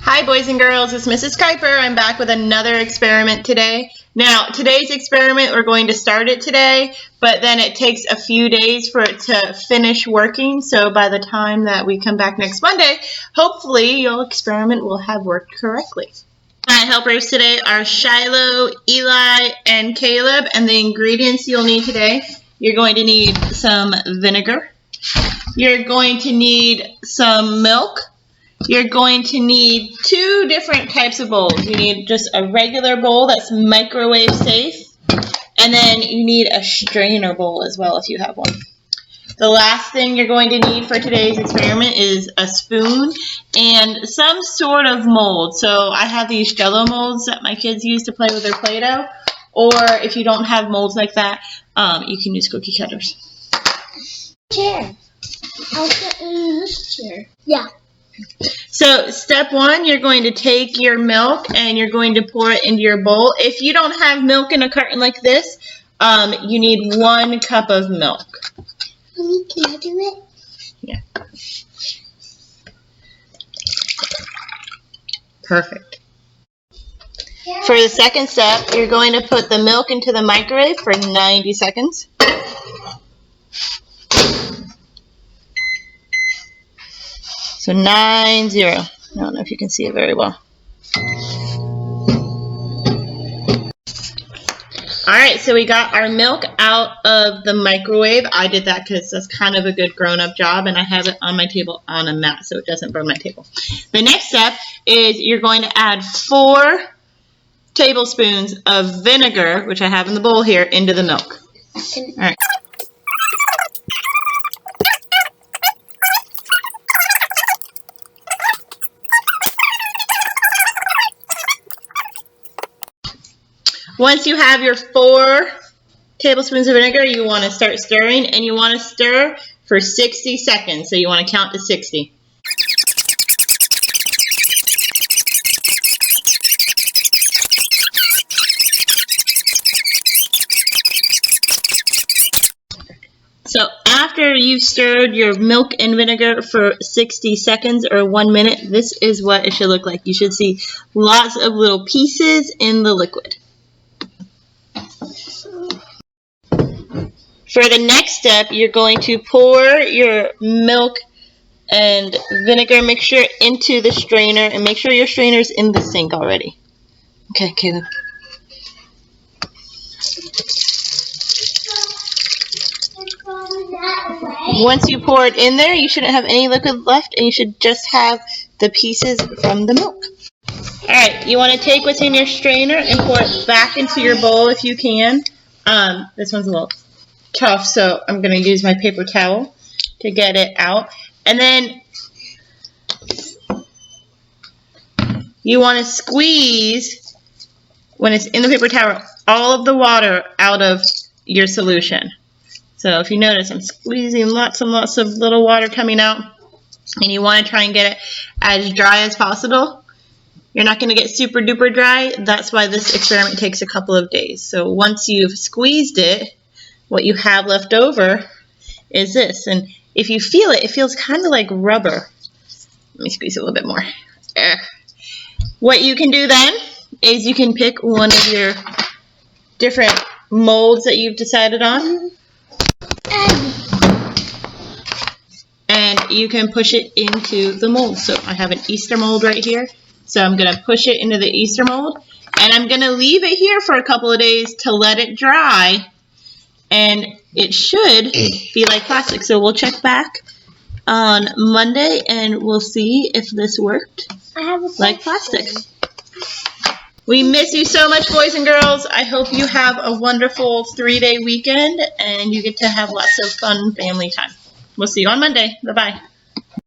Hi boys and girls, it's Mrs. Kuiper. I'm back with another experiment today. Now, today's experiment, we're going to start it today, but then it takes a few days for it to finish working. So by the time that we come back next Monday, hopefully your experiment will have worked correctly. My helpers today are Shiloh, Eli, and Caleb, and the ingredients you'll need today, you're going to need some vinegar. You're going to need some milk. You're going to need two different types of bowls. You need just a regular bowl that's microwave safe, and then you need a strainer bowl as well if you have one. The last thing you're going to need for today's experiment is a spoon and some sort of mold. So I have these Jell-O molds that my kids use to play with their Play-Doh, or if you don't have molds like that, you can use cookie cutters. Chair. I'll sit in this chair. Yeah. So step one, you're going to take your milk and you're going to pour it into your bowl. If you don't have milk in a carton like this, you need 1 cup of milk. Mommy, can I do it? Yeah. Perfect. Yeah. For the second step, you're going to put the milk into the microwave for 90 seconds. So 90. I don't know if you can see it very well. Alright, so we got our milk out of the microwave. I did that because that's kind of a good grown-up job, and I have it on my table on a mat so it doesn't burn my table. The next step is you're going to add 4 tablespoons of vinegar, which I have in the bowl here, into the milk. Alright. Once you have your 4 tablespoons of vinegar, you want to start stirring, and you want to stir for 60 seconds. So you want to count to 60. So after you've stirred your milk and vinegar for 60 seconds or 1 minute, this is what it should look like. You should see lots of little pieces in the liquid. For the next step, you're going to pour your milk and vinegar mixture into the strainer, and make sure your strainer's in the sink already. Okay, Caleb. Once you pour it in there, you shouldn't have any liquid left, and you should just have the pieces from the milk. Alright, you want to take what's in your strainer and pour it back into your bowl if you can. This one's a little tough, so I'm going to use my paper towel to get it out. And then you want to squeeze, when it's in the paper towel, all of the water out of your solution. So if you notice, I'm squeezing lots and lots of little water coming out, and you want to try and get it as dry as possible. You're not going to get super duper dry. That's why this experiment takes a couple of days. So once you've squeezed it, what you have left over is this. And if you feel it, it feels kind of like rubber. Let me squeeze it a little bit more. What you can do then is you can pick one of your different molds that you've decided on. And you can push it into the mold. So I have an Easter mold right here. So I'm going to push it into the Easter mold. And I'm going to leave it here for a couple of days to let it dry. And it should be like plastic. So we'll check back on Monday and we'll see if this worked like plastic. We miss you so much, boys and girls. I hope you have a wonderful 3-day weekend and you get to have lots of fun family time. We'll see you on Monday. Bye-bye.